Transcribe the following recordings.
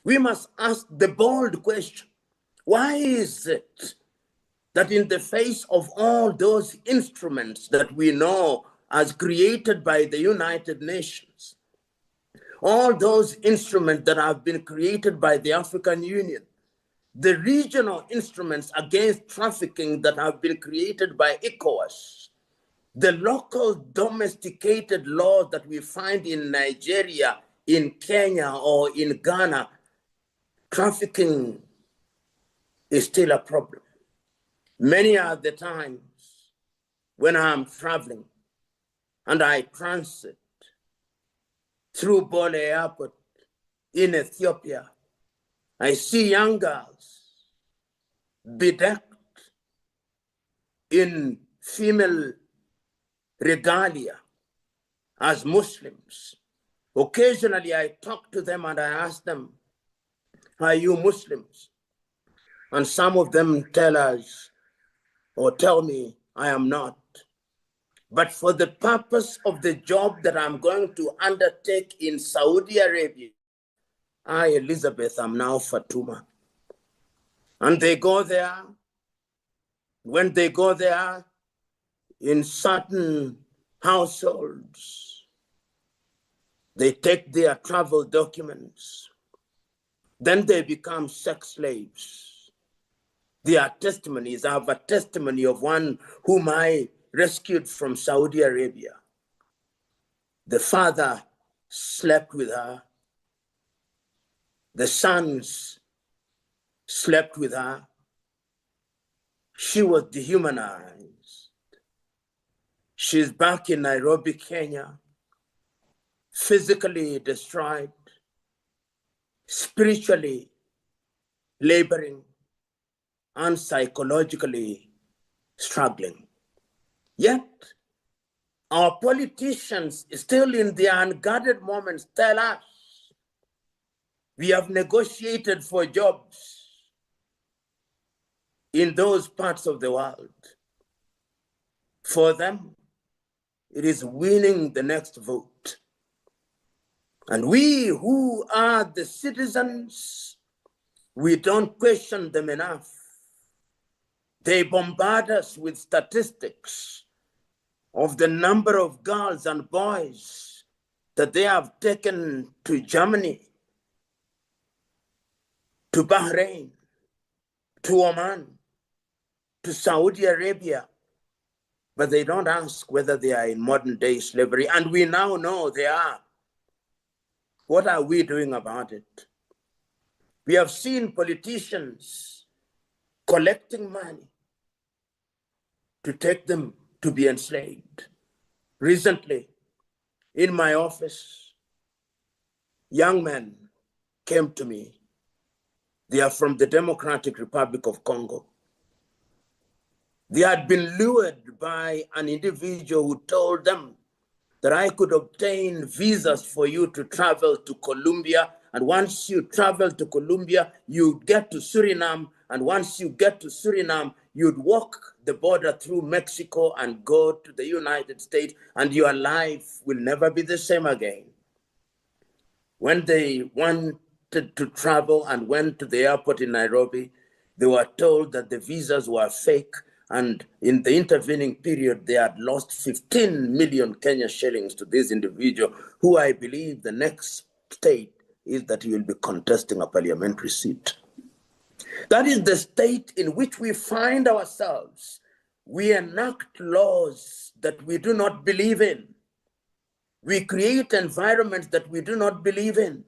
We must ask the bold question: why is it that in the face of all those instruments that we know as created by the United Nations, all those instruments that have been created by the African Union, the regional instruments against trafficking that have been created by ECOWAS, the local domesticated laws that we find in Nigeria, in Kenya, or in Ghana, trafficking is still a problem. Many are the times when I'm traveling and I transit through Bole Airport in Ethiopia, I see young girls bedecked in female regalia as Muslims. Occasionally I talk to them and I ask them, are you Muslims? And some of them tell us or tell me I am not. But for the purpose of the job that I'm going to undertake in Saudi Arabia, I, Elizabeth, am now Fatuma. And they go there. When they go there, in certain households, they take their travel documents. Then they become sex slaves. Their testimonies, I have a testimony of one whom I rescued from Saudi Arabia. The father slept with her. The sons slept with her. She was dehumanized. She's back in Nairobi, Kenya, physically destroyed, spiritually laboring, and psychologically struggling. Yet, our politicians, still in their unguarded moments, tell us we have negotiated for jobs in those parts of the world. For them, it is winning the next vote. And we who are the citizens, we don't question them enough. They bombard us with statistics of the number of girls and boys that they have taken to Germany, to Bahrain, to Oman, to Saudi Arabia, but they don't ask whether they are in modern day slavery, and we now know they are. What are we doing about it? We have seen politicians collecting money to take them to be enslaved. Recently, in my office, young men came to me. They are from the Democratic Republic of Congo. They had been lured by an individual who told them that I could obtain visas for you to travel to Colombia. And once you travel to Colombia, you'd get to Suriname. And once you get to Suriname, you'd walk the border through Mexico and go to the United States, and your life will never be the same again. When they wanted to travel and went to the airport in Nairobi, they were told that the visas were fake. And in the intervening period, they had lost 15 million Kenya shillings to this individual, who I believe the next state is that he will be contesting a parliamentary seat. That is the state in which we find ourselves. We enact laws that we do not believe in. We create environments that we do not believe in.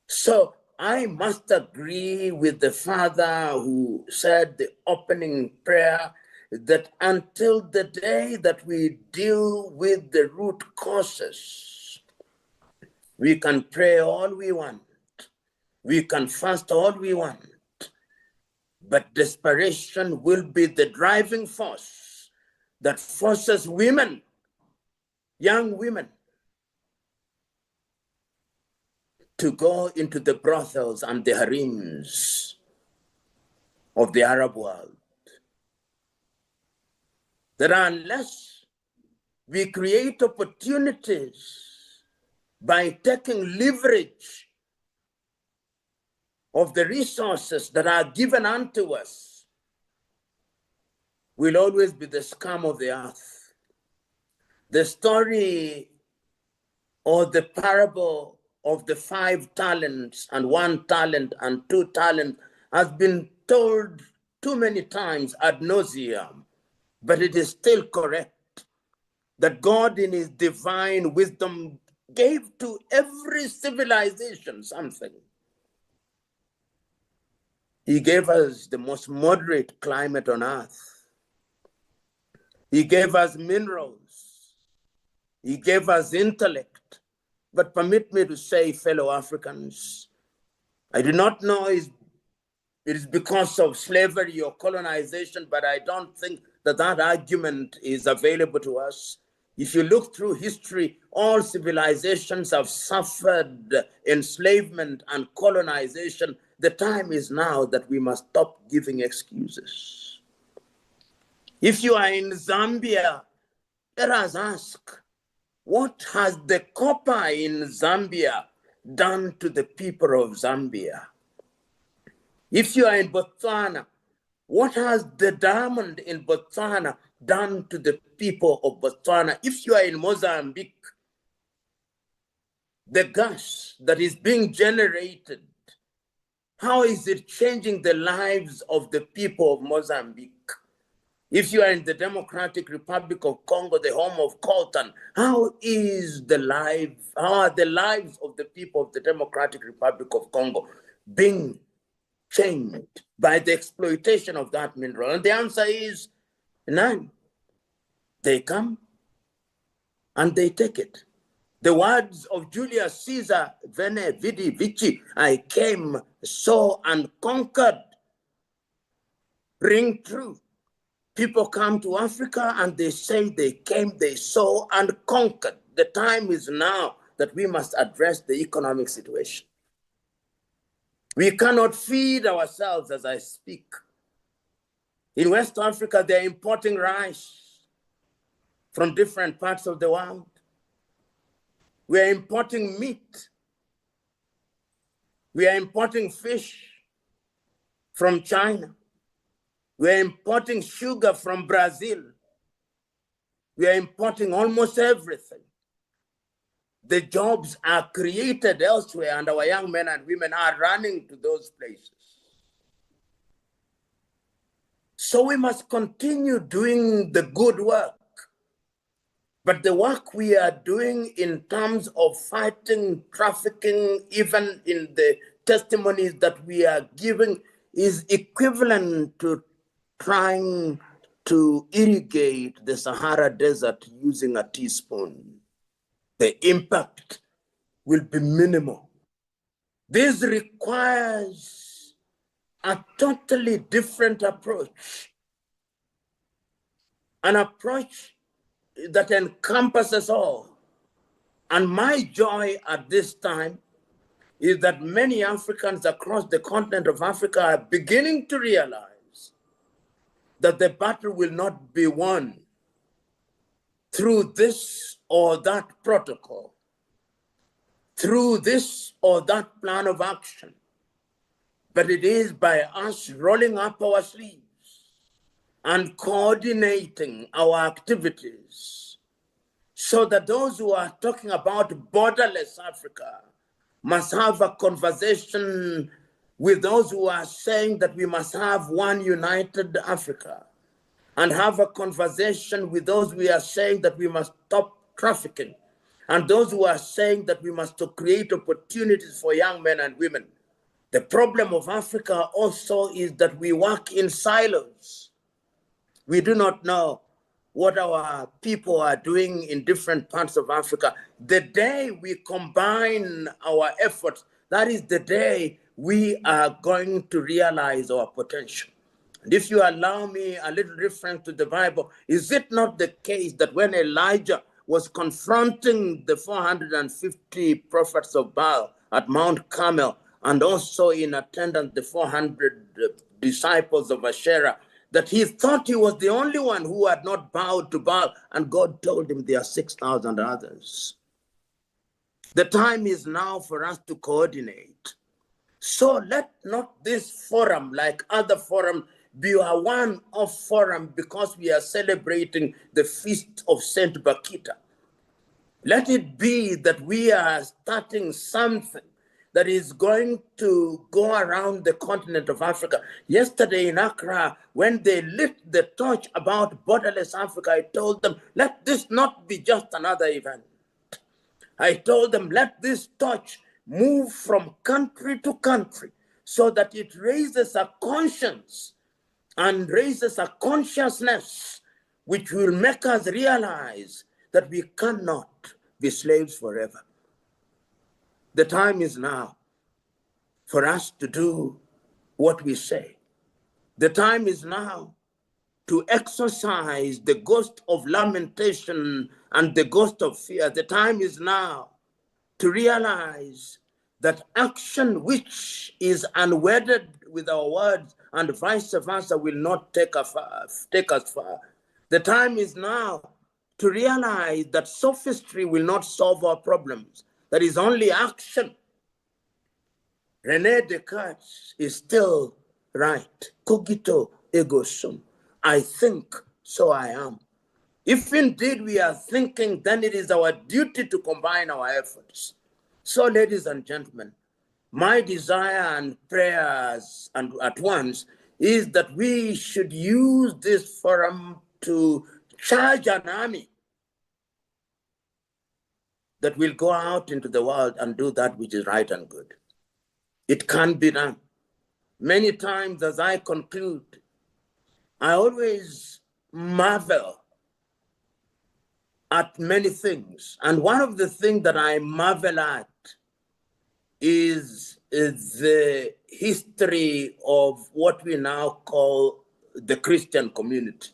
So I must agree with the father who said the opening prayer that until the day that we deal with the root causes, we can pray all we want, we can fast all we want, but desperation will be the driving force that forces women, young women, to go into the brothels and the harems of the Arab world. That unless we create opportunities by taking leverage of the resources that are given unto us will always be the scum of the earth. The story or the parable of the 5 talents and 1 talent and 2 talents has been told too many times ad nauseum, but it is still correct that God in his divine wisdom gave to every civilization something. He gave us the most moderate climate on earth. He gave us minerals. He gave us intellect. But permit me to say, fellow Africans, I do not know if it is because of slavery or colonization, but I don't think that that argument is available to us. If you look through history, all civilizations have suffered enslavement and colonization. The time is now that we must stop giving excuses. If you are in Zambia, let us ask, what has the copper in Zambia done to the people of Zambia? If you are in Botswana, what has the diamond in Botswana done to the people of Botswana? If you are in Mozambique, the gas that is being generated, how is it changing the lives of the people of Mozambique? If you are in the Democratic Republic of Congo, the home of coltan, how are the lives of the people of the Democratic Republic of Congo being changed by the exploitation of that mineral? And the answer is none. They come and they take it. The words of Julius Caesar, Veni, Vidi, Vici, I came, saw, and conquered, ring true. People come to Africa and they say they came, they saw, and conquered. The time is now that we must address the economic situation. We cannot feed ourselves as I speak. In West Africa, they're importing rice from different parts of the world. We are importing meat. We are importing fish from China. We are importing sugar from Brazil. We are importing almost everything. The jobs are created elsewhere, and our young men and women are running to those places. So we must continue doing the good work. But the work we are doing in terms of fighting trafficking, even in the testimonies that we are giving, is equivalent to trying to irrigate the Sahara Desert using a teaspoon. The impact will be minimal. This requires a totally different approach, an approach that encompasses all. And my joy at this time is that many Africans across the continent of Africa are beginning to realize that the battle will not be won through this or that protocol, through this or that plan of action, but it is by us rolling up our sleeves and coordinating our activities so that those who are talking about borderless Africa must have a conversation with those who are saying that we must have one united Africa, and have a conversation with those who are saying that we must stop trafficking, and those who are saying that we must create opportunities for young men and women. The problem of Africa also is that we work in silos. We do not know what our people are doing in different parts of Africa. The day we combine our efforts, that is the day we are going to realize our potential. And if you allow me a little reference to the Bible, is it not the case that when Elijah was confronting the 450 prophets of Baal at Mount Carmel, and also in attendance the 400 disciples of Asherah, that he thought he was the only one who had not bowed to Baal, and God told him there are 6,000 others. The time is now for us to coordinate So let not this forum, like other forum, be a one-off forum because we are celebrating the feast of Saint Bakita. Let it be that we are starting something that is going to go around the continent of Africa. Yesterday in Accra, when they lit the torch about borderless Africa, I told them, let this not be just another event. I told them, let this torch move from country to country so that it raises a conscience and raises a consciousness which will make us realize that we cannot be slaves forever. The time is now for us to do what we say. The time is now to exorcise the ghost of lamentation and the ghost of fear. The time is now to realize that action which is unwedded with our words and vice versa will not take us far. The time is now to realize that sophistry will not solve our problems. There is only action. René Descartes is still right. Cogito ergo sum. I think, so I am. If indeed we are thinking, then it is our duty to combine our efforts. So, ladies and gentlemen, my desire and prayers and at once is that we should use this forum to charge an army that will go out into the world and do that which is right and good. It can be done. Many times as I conclude, I always marvel at many things. And one of the things that I marvel at is the history of what we now call the Christian community.